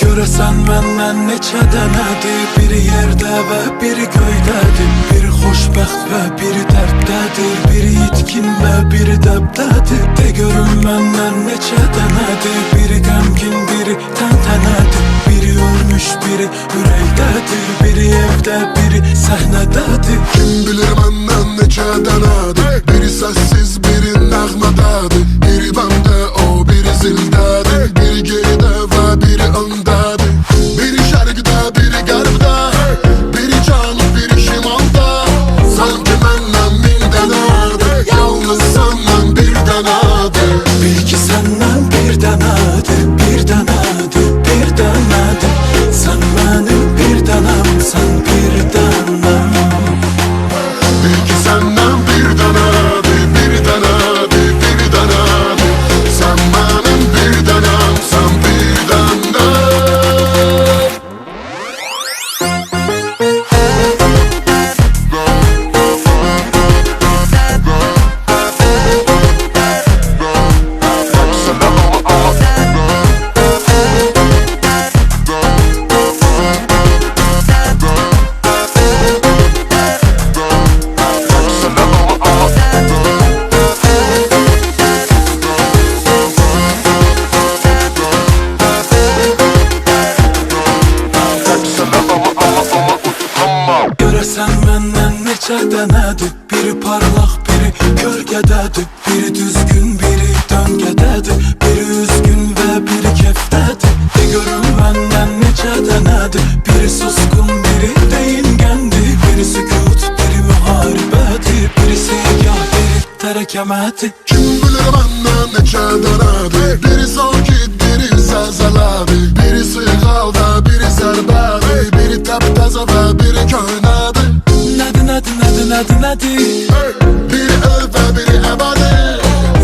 Görəsən məndən neçə dənədir, biri yerdə və biri göydədir. Biri xoşbəxt və biri dərddədir, biri itkin və biri dəbdədir. De görüm məndən neçə dənədir, biri qəmgin, biri təntənədir. Biri ölmüş, biri ürəkdədir, biri evdə, biri səhnədədir. Kim bilir məndən neçə dənədir, biri səssiz, biri nəğmədədir. Biri bəndə, o biri zildədir, biri geridə və biri öndədir. Biri şərqdə, biri qərbdə, biri cənub, biri şimalda. Sanki məndən min dənədir, yalnız səndən bir dənədir. Bil ki səndən bir dənədir, bir dənədir, bir dənədir. Sən mənim bir dənəm, sən bir dənəm. Bil ki səndən bir dənədir, bir dənədir, bir dənədir. Sən mənim bir dənəm, sən bir dənəm. Görəsən məndən neçə dənədir, biri parlaq, biri kölgədədir. Biri düzgün, biri döngədədir, biri üzgün və biri kefdədir. De görüm məndən neçə dənədir, biri susqun, biri deyingəndir. Biri sükut, biri müharibədir, biri segah, biri tərəkəmədir. Kim bilir məndən neçə dənədir, biri sakit, biri zəlzələdir. Biri sığal və biri zərbədir, biri təptəzə və biri köhnədir. Nədir? Biri öl və biri əbədi.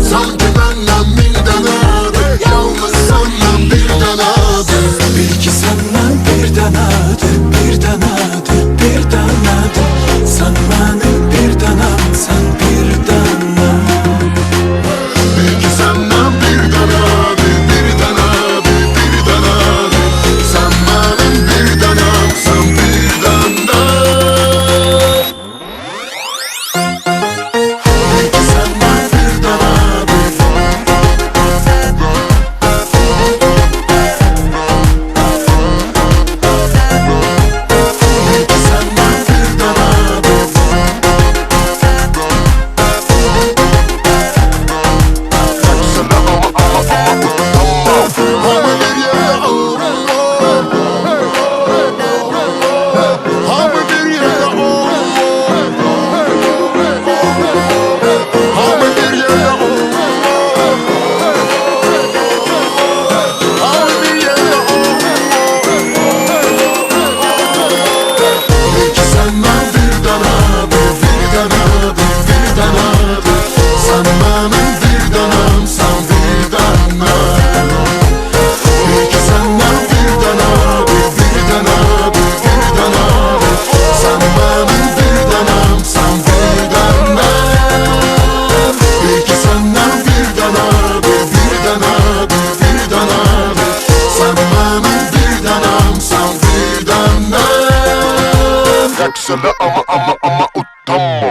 Sanki məndən min dənədir, yalnız səndən bir dənədir. Bil ki səndən bir dənədir, bir dənədir, bir dənədir. Sən mənim bir dənəm, sən bir dənəm. Bil ki səndən bir dənədir, bir dənədir, bir dənədir. Sən mənim bir dənəm, sən bir dənəm. Yaksana ama utanma.